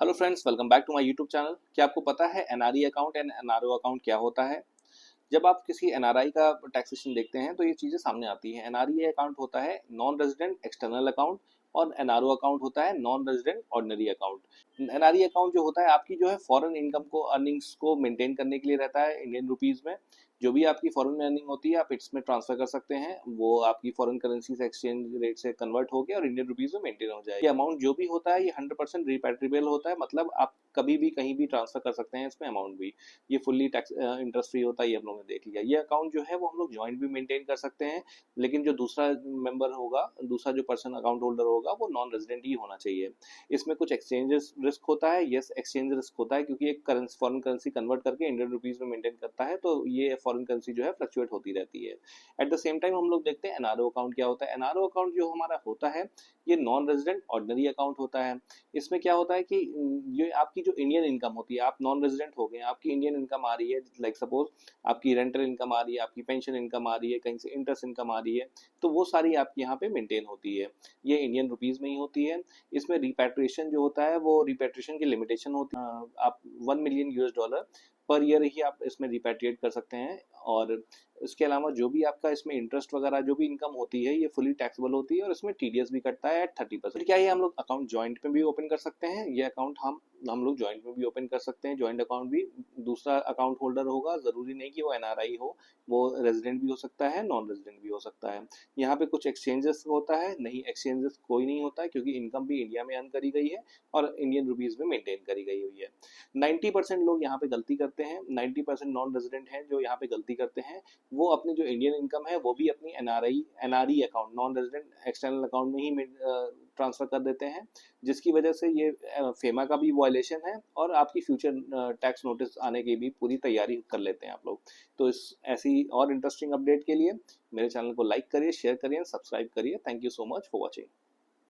Hello friends, welcome back to my YouTube channel. क्या आपको पता है NRE account and NRO account क्या होता है? जब आप किसी एनआरआई का टैक्सेशन देखते हैं तो ये चीज़ें सामने आती हैं। एनआरई अकाउंट होता है नॉन रेजिडेंट एक्सटर्नल अकाउंट और एनआरओ अकाउंट होता है non resident ordinary account. NRE account जो होता है आपकी जो है फॉरेन इनकम को अर्निंग्स को मेंटेन करने के लिए रहता है इंडियन रुपीज़ में। जो भी आपकी फॉरेन में अर्निंग होती है आप इसमें ट्रांसफर कर सकते हैं, वो आपकी फॉरेन करेंसी से एक्सचेंज रेट से कन्वर्ट होकर और इंडियन रुपीज़ में मेंटेन हो जाएगी। अमाउंट जो भी होता है ये 100% रिपैट्रिएबल होता है, मतलब आप कभी भी कहीं भी ट्रांसफर कर सकते हैं इसमें अमाउंट भी। ये फुल्ली टैक्स इंटरेस्ट फ्री होता है, ये हम लोगों ने देख लिया। ये अकाउंट जो है वो हम लोग ज्वाइंट भी मेंटेन कर सकते हैं, लेकिन जो दूसरा मेंबर होगा, दूसरा जो पर्सन अकाउंट होल्डर होगा वो नॉन रेजिडेंट ही होना चाहिए। इसमें कुछ एक्सचेंज रिस्क होता है, यस एक्सचेंज रिस्क होता है, क्योंकि एक करेंसी फॉरेन करेंसी कन्वर्ट करके इंडियन रुपीज में मेंटेन करता है, तो ये फॉरेन करेंसी जो है फ्लक्चुएट होती रहती है। एट द सेम टाइम हम लोग देखते हैं एनआरओ अकाउंट क्या होता है। एनआरओ अकाउंट जो हमारा होता है ये नॉन रेजिडेंट ऑर्डिनरी अकाउंट होता है। इसमें क्या होता है कि ये आपकी जो इंडियन इनकम होती है, आप नॉन रेजिडेंट हो गए, आपकी इंडियन इनकम आ रही है, लाइक सपोज आपकी रेंटल इनकम आ रही है, आपकी पेंशन इनकम आ रही है, कहीं से इंटरेस्ट इनकम आ रही है, तो वो सारी आपकी यहाँ पे मेंटेन होती है। ये इंडियन रुपीज में ही होती है। इसमें रिपैट्रिएशन जो होता है वो रिपैट्रिएशन की लिमिटेशन होती है। आप 1 million US dollar per year ही आप इसमें रिपैट्रिएट कर सकते हैं। और इसके अलावा जो भी आपका इसमें इंटरेस्ट वगैरह जो भी इनकम होती है ये फुली टैक्सेबल होती है और इसमें टीडीएस भी कटता है एट 30%। क्या ये हम लोग अकाउंट ज्वाइंट में भी ओपन कर सकते हैं? ये अकाउंट हम लोग ज्वाइंट में भी ओपन कर सकते हैं। ज्वाइंट अकाउंट भी दूसरा अकाउंट होल्डर होगा, जरूरी नहीं कि वो एनआरआई हो, वो रेजिडेंट भी हो सकता है, नॉन रेजिडेंट भी हो सकता है। यहाँ पे कुछ एक्सचेंजेस होता है, नहीं एक्सचेंजेस कोई नहीं होता है, क्योंकि इनकम भी इंडिया में अर्न करी गई है और इंडियन रुपीज में मेंटेन करी गई हुई है। 90% लोग यहाँ पे गलती करते हैं, 90% नॉन रेजिडेंट हैं जो यहाँ पे गलती करते हैं। वो अपनी जो इंडियन इनकम है वो भी अपनी NRE account non resident external account में ही ट्रांसफर कर देते हैं, जिसकी वजह से ये फेमा का भी वायलेशन है और आपकी फ्यूचर टैक्स नोटिस आने की भी पूरी तैयारी कर लेते हैं आप लोग। तो इस ऐसी और इंटरेस्टिंग अपडेट के लिए मेरे चैनल को लाइक करिए, शेयर करिए, सब्सक्राइब करिए। Thank you so much for watching.